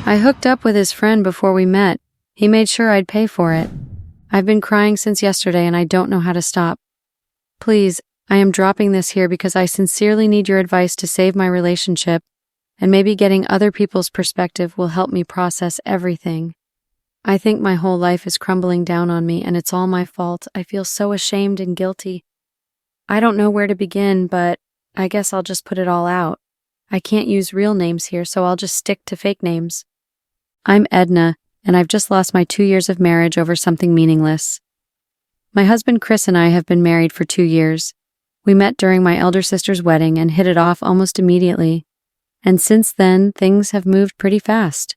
I hooked up with his friend before we met. He made sure I'd pay for it. I've been crying since yesterday and I don't know how to stop. Please, I am dropping this here because I sincerely need your advice to save my relationship, and maybe getting other people's perspective will help me process everything. I think my whole life is crumbling down on me and it's all my fault. I feel so ashamed and guilty. I don't know where to begin, but I guess I'll just put it all out. I can't use real names here, so I'll just stick to fake names. I'm Edna, and I've just lost my 2 years of marriage over something meaningless. My husband Chris and I have been married for 2 years. We met during my elder sister's wedding and hit it off almost immediately. And since then, things have moved pretty fast.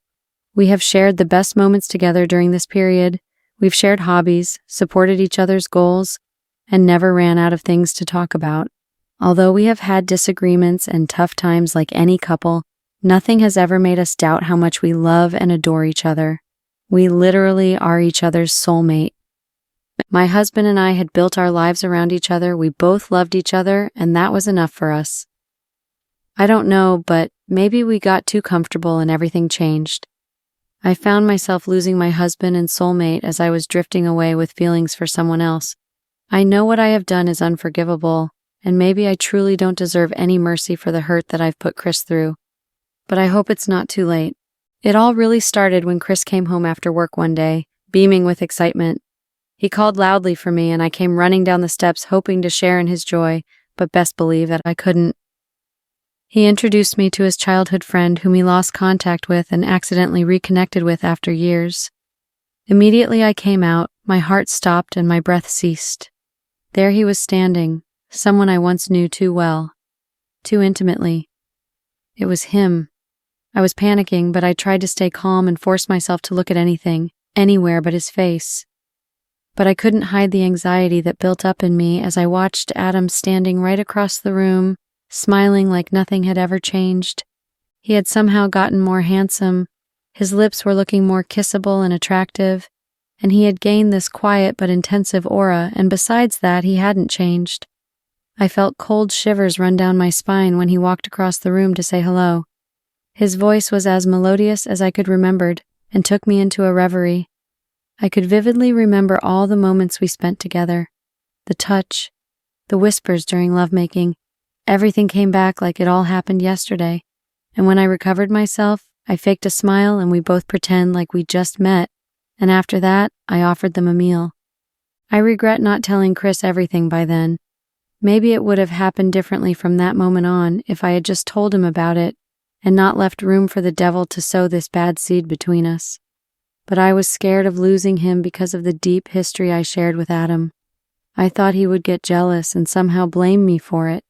We have shared the best moments together during this period. We've shared hobbies, supported each other's goals, and never ran out of things to talk about. Although we have had disagreements and tough times like any couple, nothing has ever made us doubt how much we love and adore each other. We literally are each other's soulmate. My husband and I had built our lives around each other. We both loved each other, and that was enough for us. I don't know, but maybe we got too comfortable and everything changed. I found myself losing my husband and soulmate as I was drifting away with feelings for someone else. I know what I have done is unforgivable, and maybe I truly don't deserve any mercy for the hurt that I've put Chris through. But I hope it's not too late. It all really started when Chris came home after work one day, beaming with excitement. He called loudly for me, and I came running down the steps hoping to share in his joy, but best believe that I couldn't. He introduced me to his childhood friend whom he lost contact with and accidentally reconnected with after years. Immediately I came out, my heart stopped and my breath ceased. There he was standing, someone I once knew too well, too intimately. It was him. I was panicking, but I tried to stay calm and force myself to look at anything, anywhere but his face. But I couldn't hide the anxiety that built up in me as I watched Adam standing right across the room, smiling like nothing had ever changed. He had somehow gotten more handsome, his lips were looking more kissable and attractive, and he had gained this quiet but intensive aura, and besides that, he hadn't changed. I felt cold shivers run down my spine when he walked across the room to say hello. His voice was as melodious as I could remembered, and took me into a reverie. I could vividly remember all the moments we spent together. The touch, the whispers during lovemaking. Everything came back like it all happened yesterday. And when I recovered myself, I faked a smile and we both pretend like we just met. And after that, I offered them a meal. I regret not telling Chris everything by then. Maybe it would have happened differently from that moment on if I had just told him about it and not left room for the devil to sow this bad seed between us. But I was scared of losing him because of the deep history I shared with Adam. I thought he would get jealous and somehow blame me for it.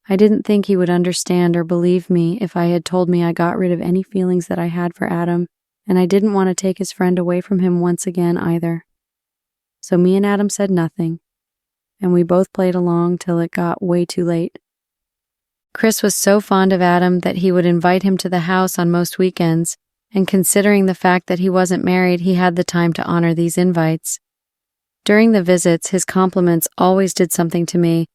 I didn't think he would understand or believe me if I had told me I got rid of any feelings that I had for Adam, and I didn't want to take his friend away from him once again either. So me and Adam said nothing, and we both played along till it got way too late. Chris was so fond of Adam that he would invite him to the house on most weekends, and considering the fact that he wasn't married, he had the time to honor these invites. During the visits, his compliments always did something to me.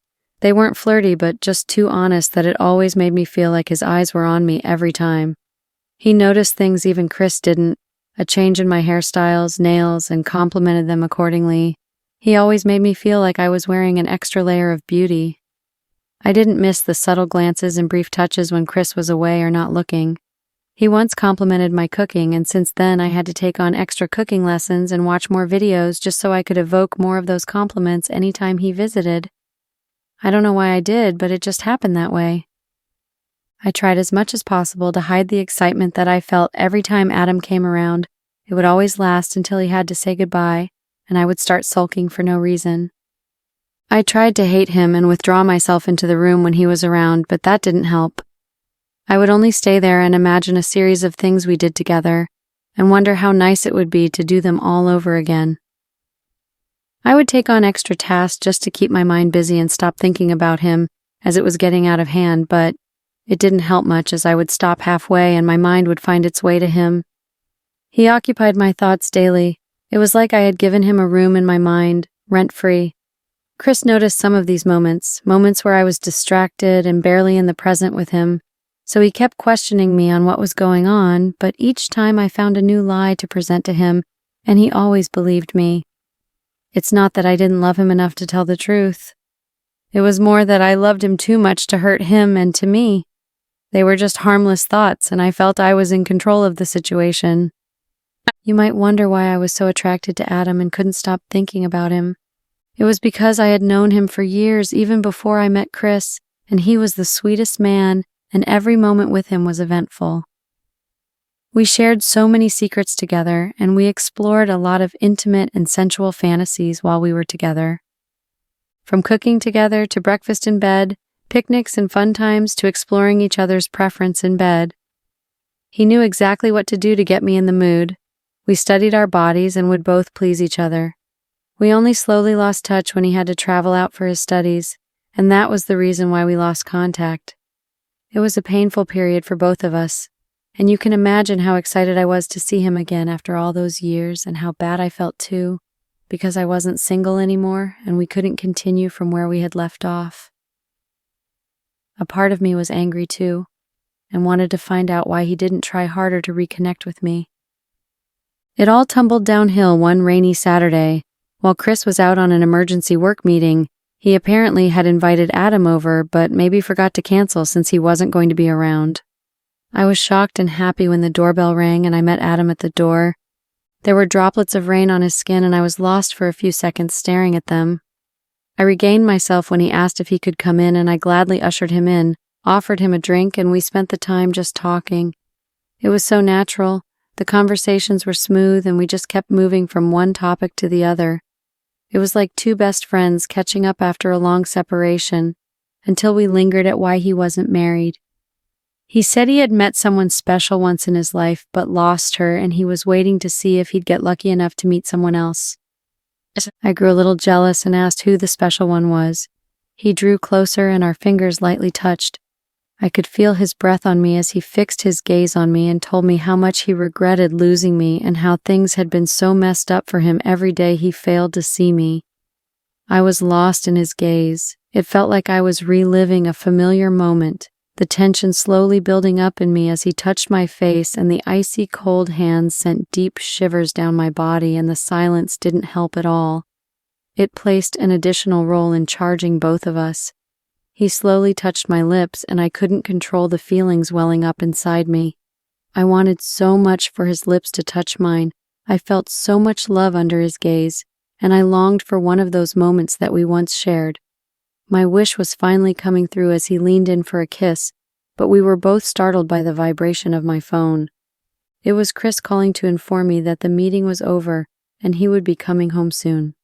They weren't flirty, but just too honest that it always made me feel like his eyes were on me every time. He noticed things even Chris didn't, a change in my hairstyles, nails, and complimented them accordingly. He always made me feel like I was wearing an extra layer of beauty. I didn't miss the subtle glances and brief touches when Chris was away or not looking. He once complimented my cooking, and since then I had to take on extra cooking lessons and watch more videos just so I could evoke more of those compliments anytime he visited. I don't know why I did, but it just happened that way. I tried as much as possible to hide the excitement that I felt every time Adam came around. It would always last until he had to say goodbye, and I would start sulking for no reason. I tried to hate him and withdraw myself into the room when he was around, but that didn't help. I would only stay there and imagine a series of things we did together, and wonder how nice it would be to do them all over again. I would take on extra tasks just to keep my mind busy and stop thinking about him as it was getting out of hand, but it didn't help much as I would stop halfway and my mind would find its way to him. He occupied my thoughts daily. It was like I had given him a room in my mind, rent-free. Chris noticed some of these moments where I was distracted and barely in the present with him, So he kept questioning me on what was going on, but each time I found a new lie to present to him, and he always believed me. It's not that I didn't love him enough to tell the truth. It was more that I loved him too much to hurt him and to me. They were just harmless thoughts, and I felt I was in control of the situation. You might wonder why I was so attracted to Adam and couldn't stop thinking about him. It was because I had known him for years, even before I met Chris, and he was the sweetest man, and every moment with him was eventful. We shared so many secrets together, and we explored a lot of intimate and sensual fantasies while we were together. From cooking together to breakfast in bed, picnics and fun times to exploring each other's preference in bed. He knew exactly what to do to get me in the mood. We studied our bodies and would both please each other. We only slowly lost touch when he had to travel out for his studies, and that was the reason why we lost contact. It was a painful period for both of us, and you can imagine how excited I was to see him again after all those years, and how bad I felt too, because I wasn't single anymore and we couldn't continue from where we had left off. A part of me was angry too, and wanted to find out why he didn't try harder to reconnect with me. It all tumbled downhill one rainy Saturday. While Chris was out on an emergency work meeting, he apparently had invited Adam over, but maybe forgot to cancel since he wasn't going to be around. I was shocked and happy when the doorbell rang and I met Adam at the door. There were droplets of rain on his skin and I was lost for a few seconds staring at them. I regained myself when he asked if he could come in, and I gladly ushered him in, offered him a drink, and we spent the time just talking. It was so natural. The conversations were smooth and we just kept moving from one topic to the other. It was like two best friends catching up after a long separation, until we lingered at why he wasn't married. He said he had met someone special once in his life, but lost her, and he was waiting to see if he'd get lucky enough to meet someone else. I grew a little jealous and asked who the special one was. He drew closer and our fingers lightly touched. I could feel his breath on me as he fixed his gaze on me and told me how much he regretted losing me and how things had been so messed up for him every day he failed to see me. I was lost in his gaze. It felt like I was reliving a familiar moment, the tension slowly building up in me as he touched my face, and the icy cold hands sent deep shivers down my body, and the silence didn't help at all. It placed an additional role in charging both of us. He slowly touched my lips, and I couldn't control the feelings welling up inside me. I wanted so much for his lips to touch mine. I felt so much love under his gaze, and I longed for one of those moments that we once shared. My wish was finally coming through as he leaned in for a kiss, but we were both startled by the vibration of my phone. It was Chris calling to inform me that the meeting was over and he would be coming home soon.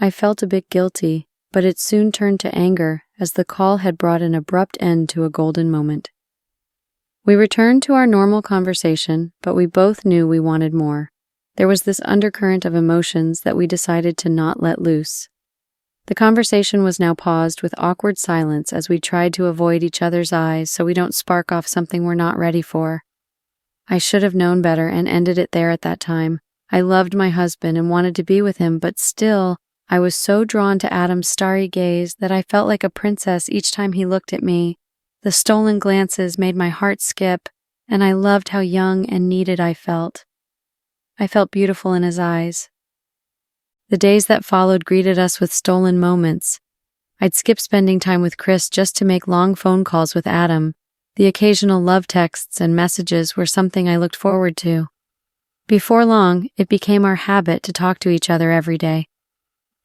I felt a bit guilty, but it soon turned to anger as the call had brought an abrupt end to a golden moment. We returned to our normal conversation, but we both knew we wanted more. There was this undercurrent of emotions that we decided to not let loose. The conversation was now paused with awkward silence as we tried to avoid each other's eyes so we don't spark off something we're not ready for. I should have known better and ended it there at that time. I loved my husband and wanted to be with him, but still, I was so drawn to Adam's starry gaze that I felt like a princess each time he looked at me. The stolen glances made my heart skip, and I loved how young and needed I felt. I felt beautiful in his eyes. The days that followed greeted us with stolen moments. I'd skip spending time with Chris just to make long phone calls with Adam. The occasional love texts and messages were something I looked forward to. Before long, it became our habit to talk to each other every day.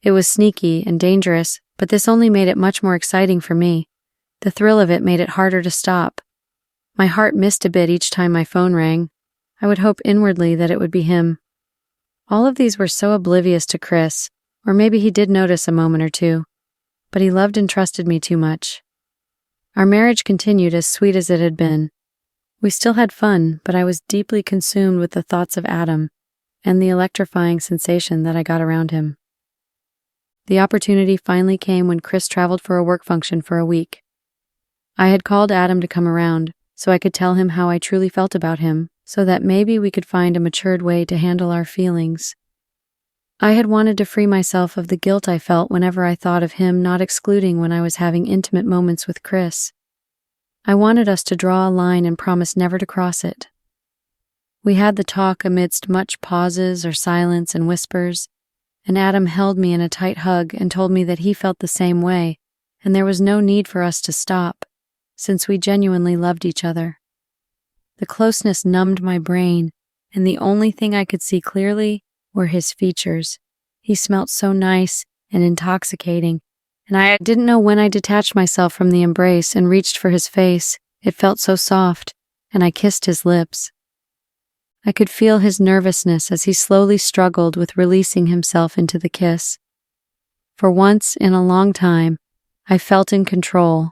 It was sneaky and dangerous, but this only made it much more exciting for me. The thrill of it made it harder to stop. My heart missed a bit each time my phone rang. I would hope inwardly that it would be him. All of these were so oblivious to Chris, or maybe he did notice a moment or two, but he loved and trusted me too much. Our marriage continued as sweet as it had been. We still had fun, but I was deeply consumed with the thoughts of Adam and the electrifying sensation that I got around him. The opportunity finally came when Chris traveled for a work function for a week. I had called Adam to come around so I could tell him how I truly felt about him, so that maybe we could find a matured way to handle our feelings. I had wanted to free myself of the guilt I felt whenever I thought of him not excluding when I was having intimate moments with Chris. I wanted us to draw a line and promise never to cross it. We had the talk amidst much pauses or silence and whispers, and Adam held me in a tight hug and told me that he felt the same way, and there was no need for us to stop, since we genuinely loved each other. The closeness numbed my brain, and the only thing I could see clearly were his features. He smelt so nice and intoxicating, and I didn't know when I detached myself from the embrace and reached for his face. It felt so soft, and I kissed his lips. I could feel his nervousness as he slowly struggled with releasing himself into the kiss. For once in a long time, I felt in control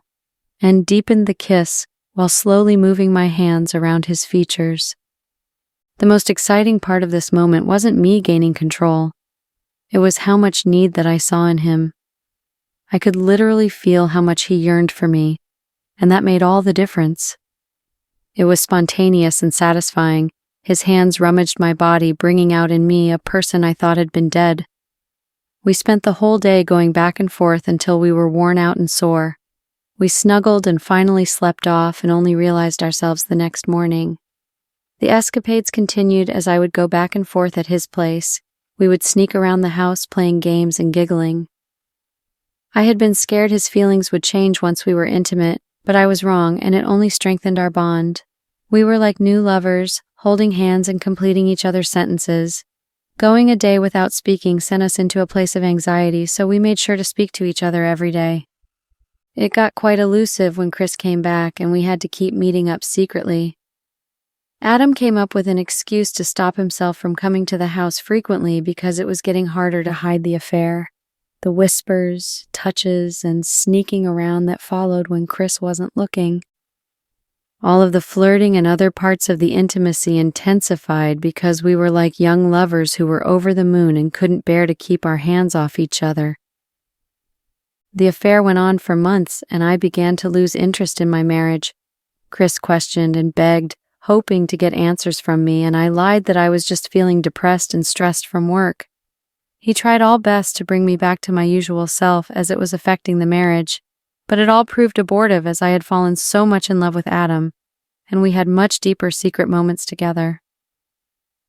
and deepened the kiss while slowly moving my hands around his features. The most exciting part of this moment wasn't me gaining control. It was how much need that I saw in him. I could literally feel how much he yearned for me, and that made all the difference. It was spontaneous and satisfying. His hands rummaged my body, bringing out in me a person I thought had been dead. We spent the whole day going back and forth until we were worn out and sore. We snuggled and finally slept off and only realized ourselves the next morning. The escapades continued as I would go back and forth at his place. We would sneak around the house playing games and giggling. I had been scared his feelings would change once we were intimate, but I was wrong, and it only strengthened our bond. We were like new lovers, holding hands and completing each other's sentences. Going a day without speaking sent us into a place of anxiety, so we made sure to speak to each other every day. It got quite elusive when Chris came back, and we had to keep meeting up secretly. Adam came up with an excuse to stop himself from coming to the house frequently because it was getting harder to hide the affair. The whispers, touches, and sneaking around that followed when Chris wasn't looking. All of the flirting and other parts of the intimacy intensified because we were like young lovers who were over the moon and couldn't bear to keep our hands off each other. The affair went on for months, and I began to lose interest in my marriage. Chris questioned and begged, hoping to get answers from me, and I lied that I was just feeling depressed and stressed from work. He tried all best to bring me back to my usual self as it was affecting the marriage, but it all proved abortive as I had fallen so much in love with Adam, and we had much deeper secret moments together.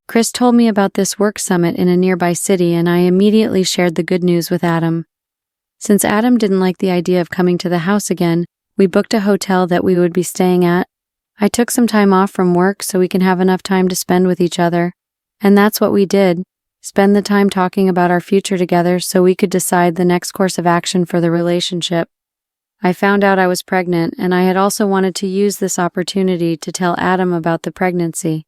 Chris told me about this work summit in a nearby city, and I immediately shared the good news with Adam. Since Adam didn't like the idea of coming to the house again, we booked a hotel that we would be staying at. I took some time off from work so we can have enough time to spend with each other, and that's what we did. Spend the time talking about our future together so we could decide the next course of action for the relationship. I found out I was pregnant, and I had also wanted to use this opportunity to tell Adam about the pregnancy.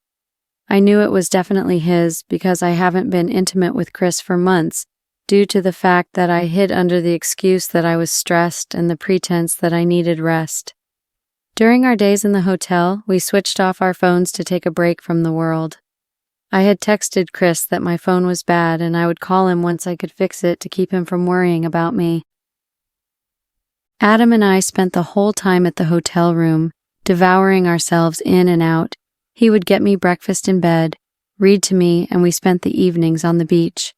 I knew it was definitely his because I haven't been intimate with Chris for months due to the fact that I hid under the excuse that I was stressed and the pretense that I needed rest. During our days in the hotel, we switched off our phones to take a break from the world. I had texted Chris that my phone was bad and I would call him once I could fix it to keep him from worrying about me. Adam and I spent the whole time at the hotel room, devouring ourselves in and out. He would get me breakfast in bed, read to me, and we spent the evenings on the beach.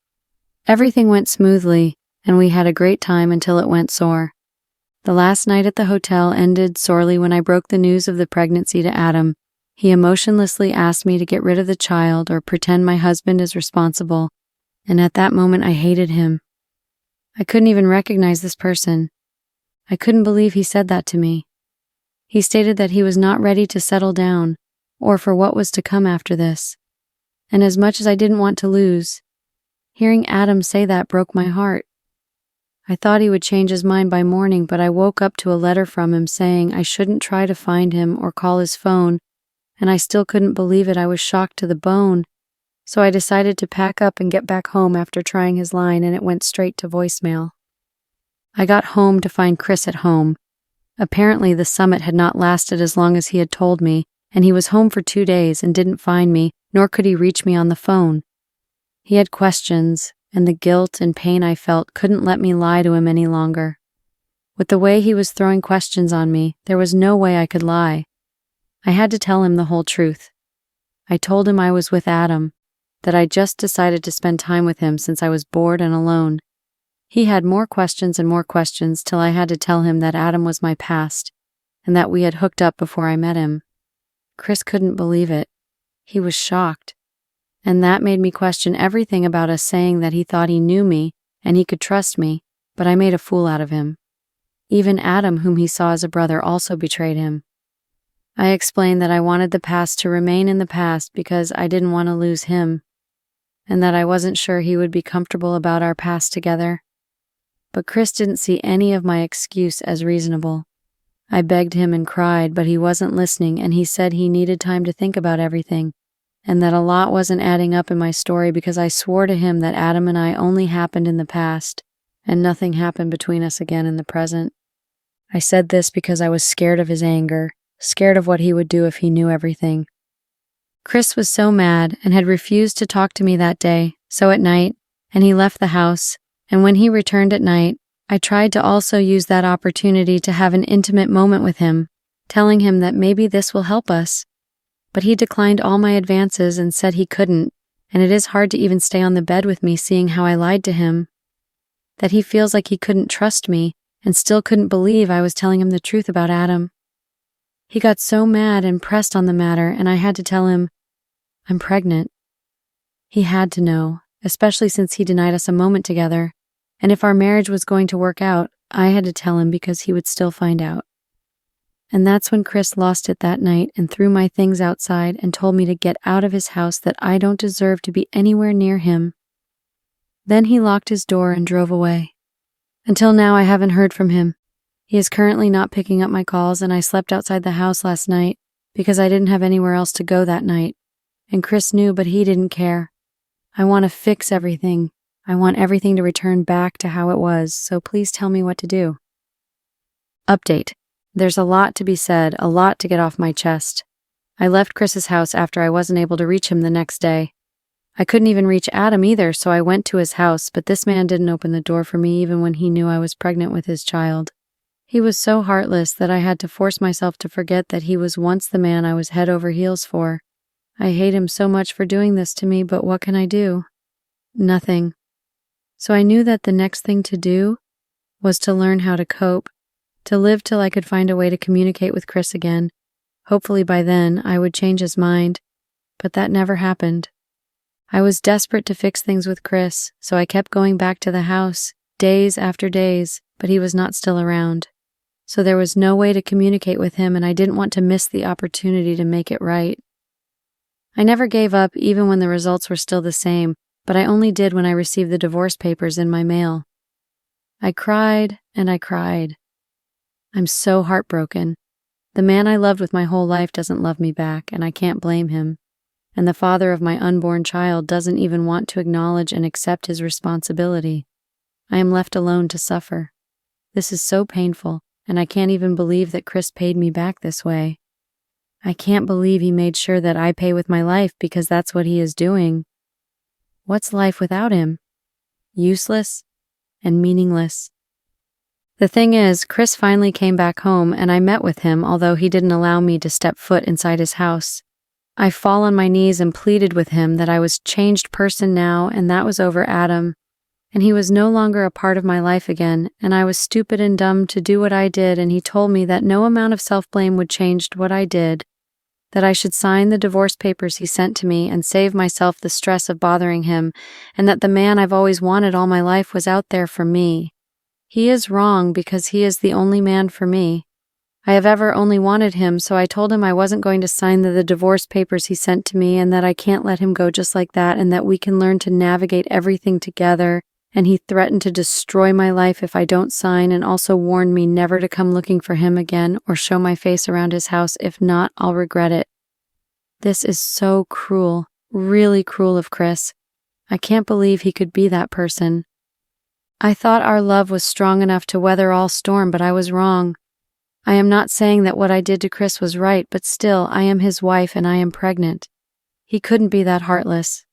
Everything went smoothly, and we had a great time until it went sore. The last night at the hotel ended sorely when I broke the news of the pregnancy to Adam. He emotionlessly asked me to get rid of the child or pretend my husband is responsible, and at that moment I hated him. I couldn't even recognize this person. I couldn't believe he said that to me. He stated that he was not ready to settle down, or for what was to come after this. And as much as I didn't want to lose, hearing Adam say that broke my heart. I thought he would change his mind by morning, but I woke up to a letter from him saying I shouldn't try to find him or call his phone, and I still couldn't believe it. I was shocked to the bone. So I decided to pack up and get back home after trying his line, and it went straight to voicemail. I got home to find Chris at home. Apparently the summit had not lasted as long as he had told me, and he was home for 2 days and didn't find me, nor could he reach me on the phone. He had questions, and the guilt and pain I felt couldn't let me lie to him any longer. With the way he was throwing questions on me, there was no way I could lie. I had to tell him the whole truth. I told him I was with Adam, that I just decided to spend time with him since I was bored and alone. He had more questions and more questions till I had to tell him that Adam was my past, and that we had hooked up before I met him. Chris couldn't believe it. He was shocked. And that made me question everything about us, saying that he thought he knew me and he could trust me, but I made a fool out of him. Even Adam, whom he saw as a brother, also betrayed him. I explained that I wanted the past to remain in the past because I didn't want to lose him, and that I wasn't sure he would be comfortable about our past together. But Chris didn't see any of my excuse as reasonable. I begged him and cried, but he wasn't listening, and he said he needed time to think about everything, and that a lot wasn't adding up in my story because I swore to him that Adam and I only happened in the past, and nothing happened between us again in the present. I said this because I was scared of his anger, scared of what he would do if he knew everything. Chris was so mad and had refused to talk to me that day, so at night, and he left the house, and when he returned at night, I tried to also use that opportunity to have an intimate moment with him, telling him that maybe this will help us. But he declined all my advances and said he couldn't, and it is hard to even stay on the bed with me seeing how I lied to him. That he feels like he couldn't trust me and still couldn't believe I was telling him the truth about Adam. He got so mad and pressed on the matter, and I had to tell him, I'm pregnant. He had to know, especially since he denied us a moment together, and if our marriage was going to work out, I had to tell him because he would still find out. And that's when Chris lost it that night and threw my things outside and told me to get out of his house, that I don't deserve to be anywhere near him. Then he locked his door and drove away. Until now, I haven't heard from him. He is currently not picking up my calls, and I slept outside the house last night because I didn't have anywhere else to go that night. And Chris knew, but he didn't care. I want to fix everything. I want everything to return back to how it was, so please tell me what to do. Update. There's a lot to be said, a lot to get off my chest. I left Chris's house after I wasn't able to reach him the next day. I couldn't even reach Adam either, so I went to his house, but this man didn't open the door for me even when he knew I was pregnant with his child. He was so heartless that I had to force myself to forget that he was once the man I was head over heels for. I hate him so much for doing this to me, but what can I do? Nothing. So I knew that the next thing to do was to learn how to cope, to live till I could find a way to communicate with Chris again. Hopefully by then I would change his mind, but that never happened. I was desperate to fix things with Chris, so I kept going back to the house, days after days, but he was not still around. So there was no way to communicate with him, and I didn't want to miss the opportunity to make it right. I never gave up even when the results were still the same, but I only did when I received the divorce papers in my mail. I cried and I cried. I'm so heartbroken. The man I loved with my whole life doesn't love me back, and I can't blame him. And the father of my unborn child doesn't even want to acknowledge and accept his responsibility. I am left alone to suffer. This is so painful, and I can't even believe that Chris paid me back this way. I can't believe he made sure that I pay with my life because that's what he is doing. What's life without him? Useless and meaningless. The thing is, Chris finally came back home and I met with him, although he didn't allow me to step foot inside his house. I fall on my knees and pleaded with him that I was a changed person now, and that was over Adam. And he was no longer a part of my life again, and I was stupid and dumb to do what I did, and he told me that no amount of self-blame would change what I did, that I should sign the divorce papers he sent to me and save myself the stress of bothering him, and that the man I've always wanted all my life was out there for me. He is wrong because he is the only man for me. I have ever only wanted him, so I told him I wasn't going to sign the divorce papers he sent to me, and that I can't let him go just like that, and that we can learn to navigate everything together, and he threatened to destroy my life if I don't sign, and also warned me never to come looking for him again or show my face around his house. If not, I'll regret it. This is so cruel, really cruel of Chris. I can't believe he could be that person. I thought our love was strong enough to weather all storm, but I was wrong. I am not saying that what I did to Chris was right, but still, I am his wife and I am pregnant. He couldn't be that heartless.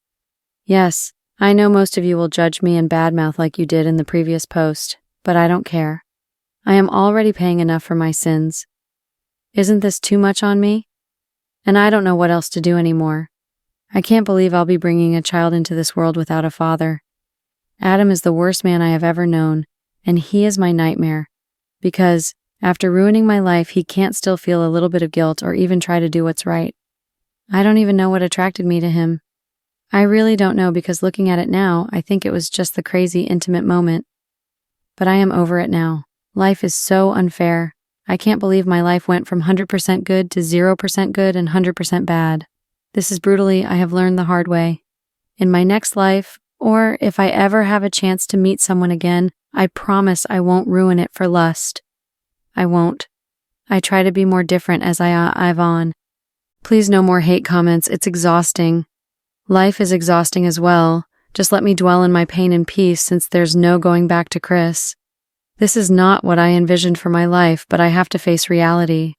Yes, I know most of you will judge me and badmouth like you did in the previous post, but I don't care. I am already paying enough for my sins. Isn't this too much on me? And I don't know what else to do anymore. I can't believe I'll be bringing a child into this world without a father. Adam is the worst man I have ever known, and he is my nightmare, because After ruining my life, he can't still feel a little bit of guilt or even try to do what's right. I don't even know what attracted me to him. I really don't know, because looking at it now, I think it was just the crazy, intimate moment. But I am over it now. Life is so unfair. I can't believe my life went from 100% good to 0% good and 100% bad. This is brutally, I have learned the hard way. In my next life, or if I ever have a chance to meet someone again, I promise I won't ruin it for lust. I won't. I try to be more different as I've on. Please, no more hate comments. It's exhausting. Life is exhausting as well. Just let me dwell in my pain in peace, since there's no going back to Chris. This is not what I envisioned for my life, but I have to face reality.